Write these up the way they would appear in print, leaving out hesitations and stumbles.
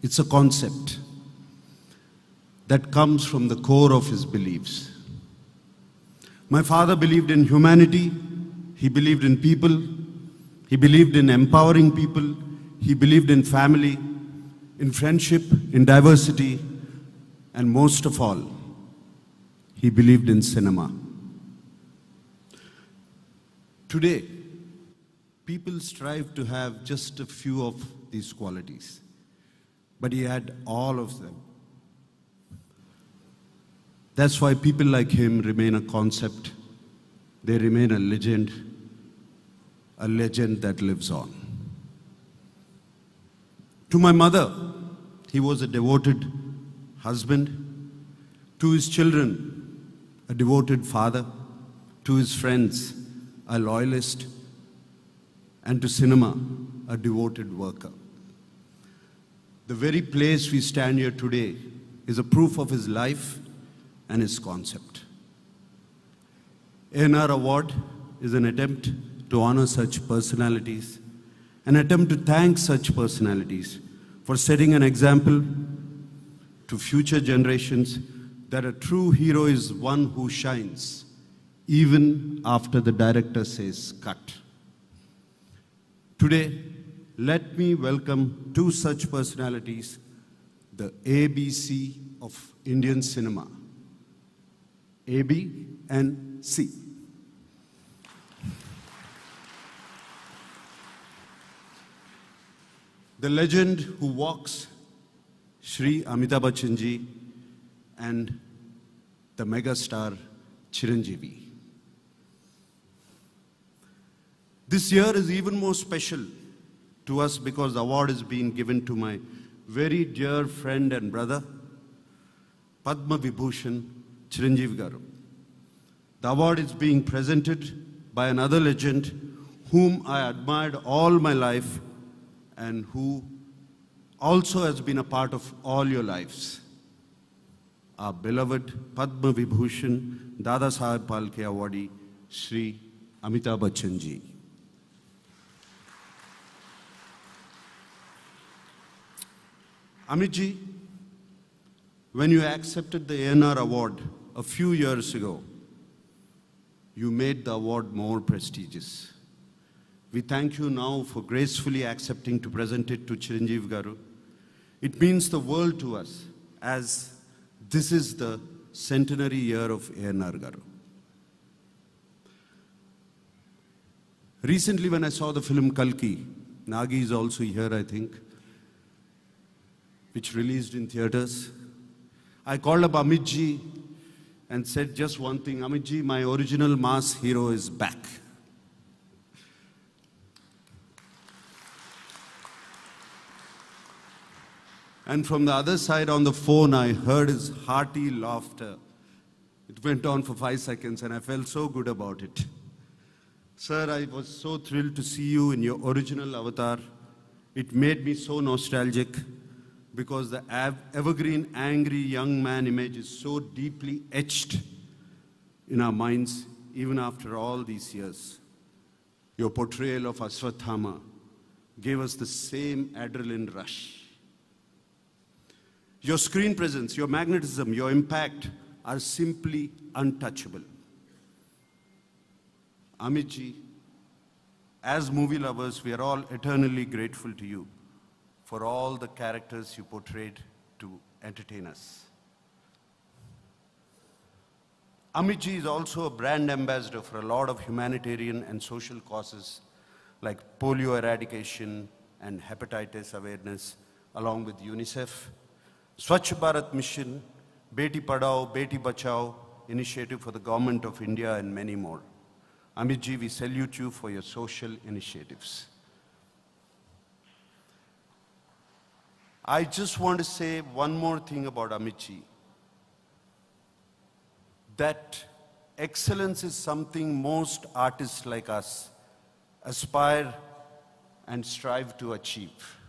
It's a concept that comes from the core of his beliefs. My father believed in humanity, he believed in people, he believed in empowering people, he believed in family, in friendship, in diversity, and most of all, he believed in cinema. Today, people strive to have just a few of these qualities, but he had all of them. That's why people like him remain a concept. They remain a legend that lives on. To my mother, he was a devoted husband. To his children, a devoted father. To his friends, a loyalist. And to cinema, a devoted worker. The very place we stand here today is a proof of his life and his concept. A&R Award is an attempt to honor such personalities, an attempt to thank such personalities for setting an example to future generations that a true hero is one who shines even after the director says cut. Today, let me welcome two such personalities, the ABC of Indian cinema, A, B, and C. The legend who walks, Shri Amitabh Bachchan ji, and the megastar Chiranjeevi. This year is even more special to us because the award is being given to my very dear friend and brother, Padma Vibhushan Chiranjeevi Garu. The award is being presented by another legend whom I admired all my life and who also has been a part of all your lives. Our beloved Padma Vibhushan Dada Saheb Phalke awardee, Shri Amitabh Bachchan ji. Amit ji, when you accepted the A&R award a few years ago, you made the award more prestigious. We thank you now for gracefully accepting to present it to Chiranjeevi Garu. It means the world to us as this is the centenary year of A&R Garu. Recently when I saw the film Kalki, Nagi is also here I think, which released in theaters, I called up Amit ji and said just one thing, Amit ji, my original mass hero is back. And from the other side on the phone, I heard his hearty laughter. It went on for 5 seconds and I felt so good about it. Sir, I was so thrilled to see you in your original avatar. It made me so nostalgic because the evergreen, angry young man image is so deeply etched in our minds, even after all these years. Your portrayal of Ashwathama gave us the same adrenaline rush. Your screen presence, your magnetism, your impact are simply untouchable. Amit ji, as movie lovers, we are all eternally grateful to you for all the characters you portrayed to entertain us. Amit ji is also a brand ambassador for a lot of humanitarian and social causes like polio eradication and hepatitis awareness, along with UNICEF, Swachh Bharat Mission, Beti Padhao, Beti Bachao initiative for the Government of India, and many more. Amit ji, we salute you for your social initiatives. I just want to say one more thing about Amit ji. That excellence is something most artists like us aspire and strive to achieve.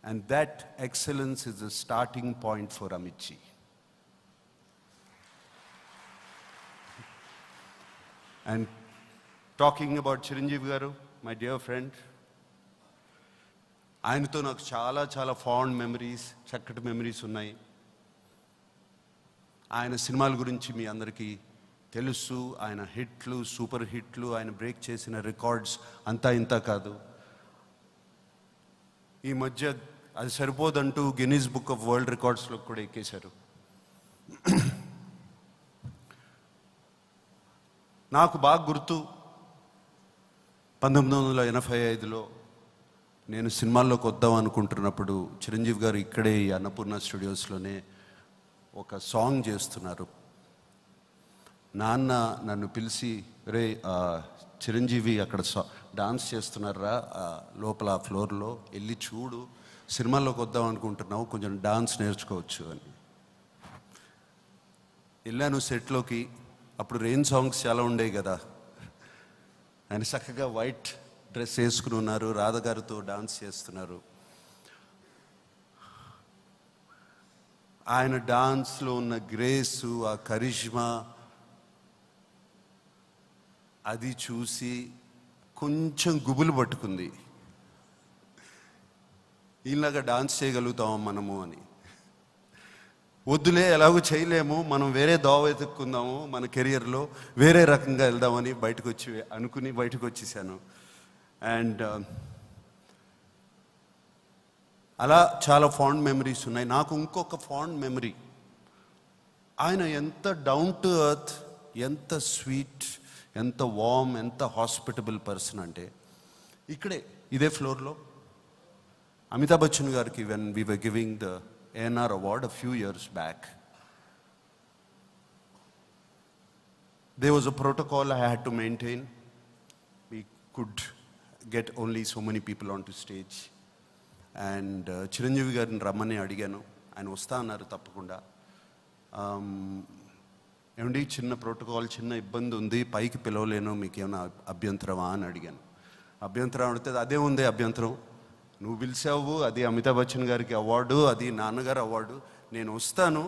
And that excellence is the starting point for Amit ji. And talking about Chiranjeevi Garu, my dear friend, ఆయనతో నాకు చాలా చాలా fond memories, చక్కటి memories ఉన్నాయి. ఆయన సినిమాల గురించి మీ అందరికీ తెలుసు. ఆయన హిట్లు, సూపర్ హిట్లు, ఆయన బ్రేక్ చేసిన రికార్డ్స్ అంతా ఇంత కాదు. ఈ మధ్య అది సరిపోదంటూ గిన్నీస్ బుక్ ఆఫ్ వరల్డ్ రికార్డ్స్లో కూడా ఎక్కేశారు. నాకు బాగా గుర్తు, 1985లో నేను సినిమాల్లోకి వద్దాం అనుకుంటున్నప్పుడు చిరంజీవి గారు ఇక్కడే ఈ అన్నపూర్ణ స్టూడియోస్లోనే ఒక సాంగ్ చేస్తున్నారు. నాన్న నన్ను పిలిచి, రే చిరంజీవి అక్కడ డాన్స్ చేస్తున్నారా లోపల ఫ్లోర్లో, వెళ్ళి చూడు, సినిమాల్లోకి వద్దాం అనుకుంటున్నావు, కొంచెం డాన్స్ నేర్చుకోవచ్చు అని. వెళ్ళాను సెట్లోకి. అప్పుడు రెయిన్ సాంగ్స్ చాలా ఉండేవి కదా. ఆయన చక్కగా వైట్ డ్రెస్ వేసుకుని ఉన్నారు, రాధగారితో డాన్స్ చేస్తున్నారు. ఆయన డాన్స్లో ఉన్న గ్రేసు, ఆ కరిష్మా, అది చూసి కొంచెం గుబులు పట్టుకుంది. ఈలాగా డాన్స్ చేయగలుగుతాం మనము అని. వద్దులే, ఎలాగో చేయలేము, మనం వేరే దోవ వెతుక్కుందాము, మన కెరియర్లో వేరే రకంగా వెళ్దామని బయటకు వచ్చేసాను. అండ్ అలా చాలా ఫాండ్ మెమరీస్ ఉన్నాయి. నాకు ఇంకొక ఫాండ్ మెమరీ, ఆయన ఎంత డౌన్ టు ఎర్త్, ఎంత స్వీట్, ఎంత వార్మ్, ఎంత హాస్పిటబుల్ పర్సన్ అంటే, ఇదే ఫ్లోర్లో అమితాబ్ బచ్చన్ గారికి when we were giving the ANR award a few years back, there was a protocol I had to maintain. We could get only so many people onto stage. And Chiranjeevi గారిని రమ్మని అడిగాను. ఆయన వస్తా అన్నారు తప్పకుండా. ఏమండి, చిన్న ప్రోటోకాల్, చిన్న ఇబ్బంది ఉంది, పైకి పిలవలేను, మీకేమైనా అభ్యంతరమా అని అడిగాను. అభ్యంతరం అడిగితే అదే ఉంది అభ్యంతరం, నువ్వు పిలిచావు, అది అమితాబ్ బచ్చన్ గారికి అవార్డు, అది నాన్నగారు అవార్డు, నేను వస్తాను,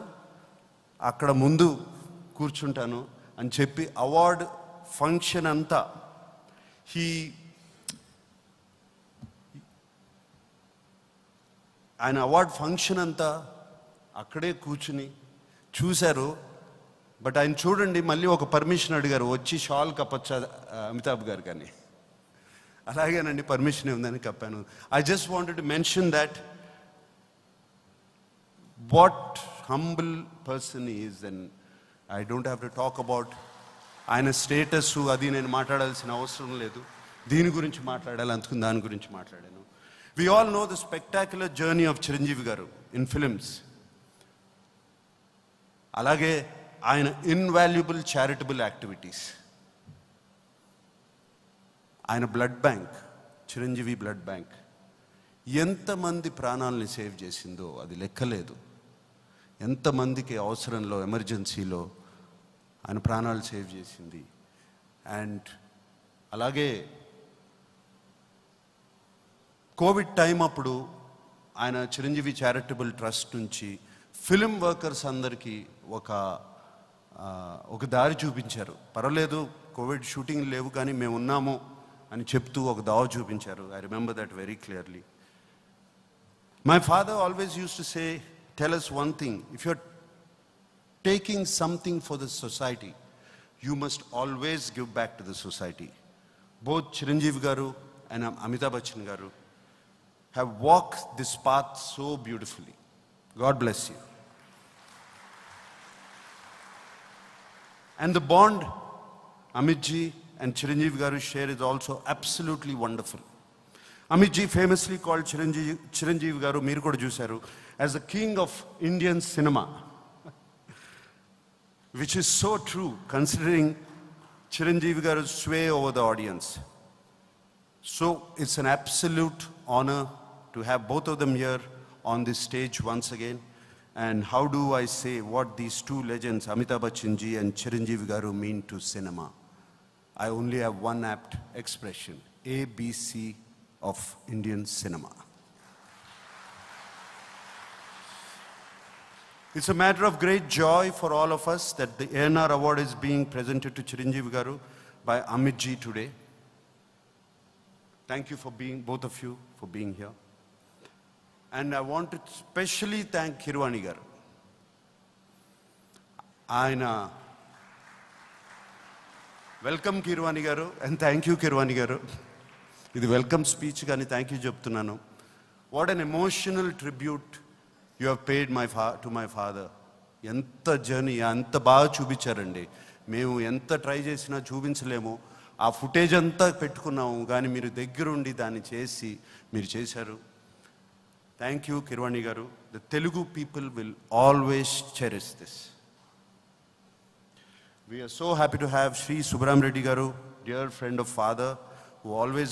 అక్కడ ముందు కూర్చుంటాను అని చెప్పి అవార్డు ఫంక్షన్ అంతా ఆయన అవార్డు ఫంక్షన్ అంతా అక్కడే కూర్చుని చూశారు. బట్ ఆయన చూడండి, మళ్ళీ ఒక పర్మిషన్ అడిగారు, వచ్చి షాల్ కప్పచ్చా అమితాబ్ గారు కానీ. అలాగేనండి, పర్మిషన్ ఉందని కప్పాను. I just wanted to mention that what humble person is. And I don't have to talk about ఆయన స్టేటస్, అది నేను మాట్లాడాల్సిన అవసరం లేదు. దీని గురించి మాట్లాడాలి అనుకుని దాని గురించి మాట్లాడాను. We all know the spectacular journey of Chiranjeevi garu in films. అలాగే ఆయన ఇన్వాల్యుబుల్ చారిటబుల్ యాక్టివిటీస్, ఆయన blood bank, Chiranjeevi blood bank ఎంతమంది ప్రాణాలని సేవ్ చేసిందో అది లెక్కలేదు. ఎంతమందికి అవసరంలో, ఎమర్జెన్సీలో ఆయన ప్రాణాలు సేవ్ చేసింది. అండ్ అలాగే కోవిడ్ టైం అప్పుడు ఆయన చిరంజీవి చారిటబుల్ ట్రస్ట్ నుంచి ఫిలిం వర్కర్స్ అందరికీ ఒక దారి చూపించారు. పర్వాలేదు, కోవిడ్ షూటింగ్ లేవు కానీ మేము ఉన్నాము అని చెప్తూ ఒక దావ చూపించారు. I remember that very clearly. My father always use to say, tell us one thing, if you're taking something for the society, you must always give back to the society. Both Chiranjeevi garu and Amitabh Bachchan garu have walked this path so beautifully. God bless you. And the bond Amit ji and Chiranjeevi garu share is also absolutely wonderful. Amit ji famously called Chiranjeevi garu, మీరు కూడా చూశారు, as the king of Indian cinema, which is so true considering Chiranjeevi garu's sway over the audience. So it's an absolute honor to have both of them here on this stage once again. And how do I say what these two legends, Amitabh Bachchan ji and Chiranjeevi garu, mean to cinema? I only have one apt expression: ABC of Indian cinema. It's a matter of great joy for all of us that the ANR award is being presented to Chiranjeevi garu by Amit ji today. Thank you for both of you for being here. And I want to specially thank Kirwani garu. ఆయన welcome Keeravani గారు, and thank you Keeravani గారు. ఇది welcome speech కానీ thank you చెప్తున్నాను. What an emotional tribute you have paid to my father. ఎంత journey, ఎంత బాగా చూపించారండి. మేము ఎంత ట్రై చేసినా చూపించలేము. ఆ ఫుటేజ్ అంతా పెట్టుకున్నాము, కానీ మీరు దగ్గరుండి దాన్ని చేసి మీరు చేశారు. థ్యాంక్ యూ కిర్వాణి గారు. The Telugu people will always cherish this. We are so happy to have Sri Subramreddy garu, dear friend of father, who always